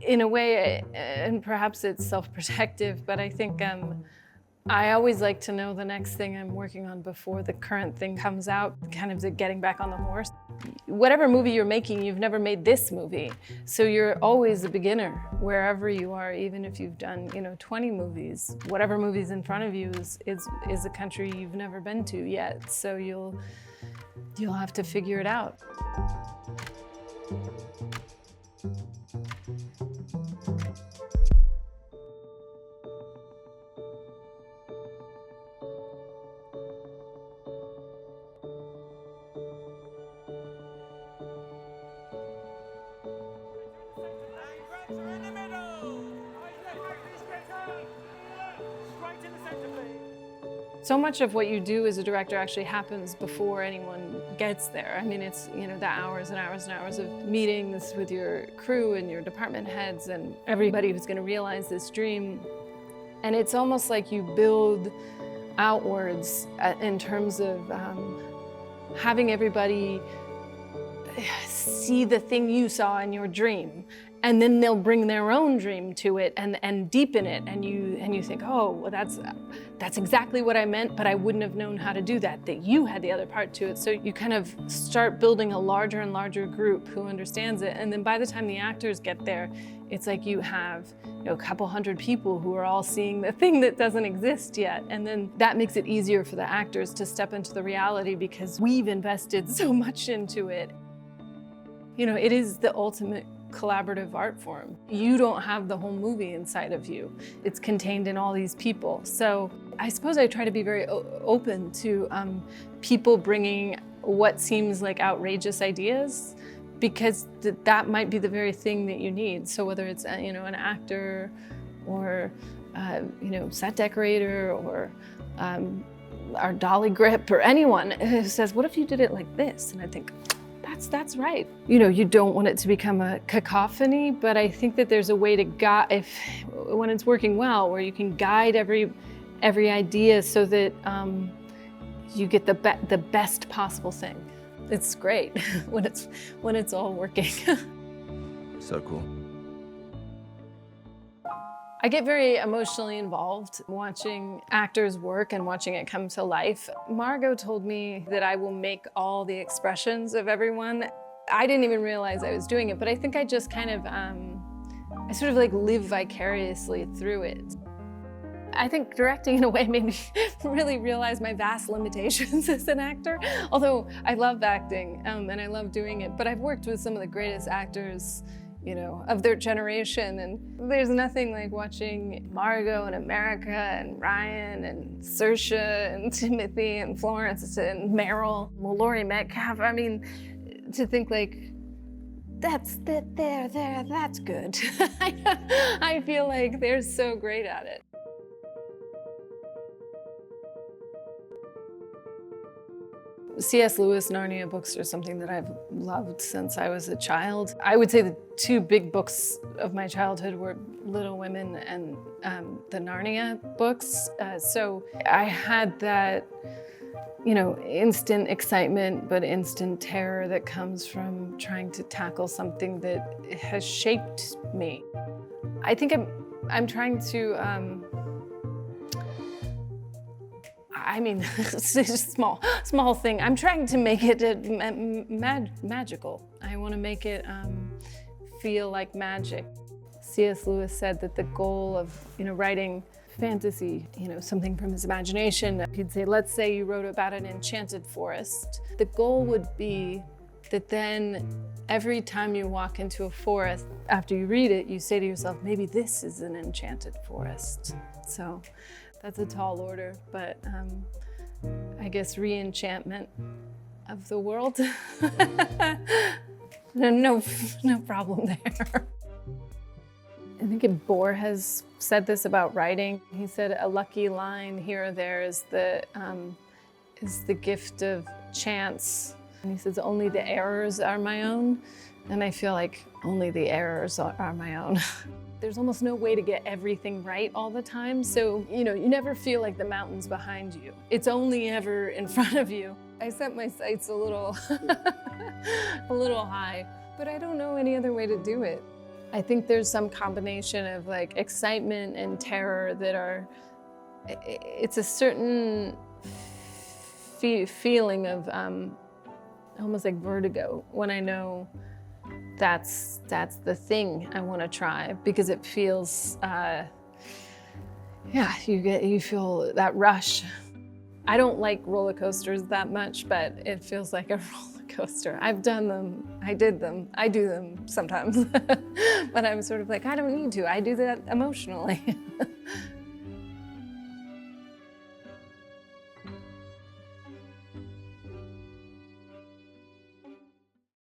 in a way, and perhaps it's self-protective, but I think I always like to know the next thing I'm working on before the current thing comes out, kind of the getting back on the horse. Whatever movie you're making, you've never made this movie. So you're always a beginner, wherever you are, even if you've done, 20 movies. Whatever movie's in front of you is a country you've never been to yet. So you'll have to figure it out. So much of what you do as a director actually happens before anyone gets there. I mean, it's, the hours and hours and hours of meetings with your crew and your department heads and everybody who's going to realize this dream. And it's almost like you build outwards in terms of having everybody see the thing you saw in your dream. And then they'll bring their own dream to it and deepen it, and you think, oh, well, that's exactly what I meant, but I wouldn't have known how to do that you had the other part to it. So you kind of start building a larger and larger group who understands it, and then by the time the actors get there, it's like you have a couple hundred people who are all seeing the thing that doesn't exist yet, and then that makes it easier for the actors to step into the reality because we've invested so much into it. It is the ultimate collaborative art form. You don't have the whole movie inside of you. It's contained in all these people. So I suppose I try to be very open to people bringing what seems like outrageous ideas, because that might be the very thing that you need. So whether it's an actor or set decorator or our dolly grip or anyone who says, what if you did it like this? And I think, that's right. You don't want it to become a cacophony, but I think that there's a way to guide, when it's working well, where you can guide every idea so that you get the best possible thing. It's great when it's all working. So cool. I get very emotionally involved watching actors work and watching it come to life. Margot told me that I will make all the expressions of everyone. I didn't even realize I was doing it, but I think I just kind of, I sort of like live vicariously through it. I think directing in a way made me really realize my vast limitations as an actor. Although I love acting and I love doing it, but I've worked with some of the greatest actors of their generation, and there's nothing like watching Margot and America and Ryan and Saoirse and Timothy and Florence and Meryl, Laurie Metcalf. I mean, to think like, that's good. I feel like they're so great at it. C.S. Lewis Narnia books are something that I've loved since I was a child. I would say the two big books of my childhood were Little Women and the Narnia books. So I had that, instant excitement, but instant terror that comes from trying to tackle something that has shaped me. I think I'm trying to, it's a small thing. I'm trying to make it magical. I want to make it feel like magic. C.S. Lewis said that the goal of, writing fantasy, something from his imagination, he'd say, let's say you wrote about an enchanted forest. The goal would be that then every time you walk into a forest, after you read it, you say to yourself, maybe this is an enchanted forest. So that's a tall order, but I guess re-enchantment of the world. No problem there. I think Bohr has said this about writing. He said a lucky line here or there is the gift of chance. And he says only the errors are my own. And I feel like only the errors are my own. There's almost no way to get everything right all the time. So, you never feel like the mountain's behind you. It's only ever in front of you. I set my sights a little high, but I don't know any other way to do it. I think there's some combination of like excitement and terror that are, it's a certain feeling of almost like vertigo when I know that's the thing I want to try, because it feels, yeah, you feel that rush. I don't like roller coasters that much, but it feels like a roller coaster. I've done them, I did them, I do them sometimes, but I'm sort of like, I don't need to, I do that emotionally.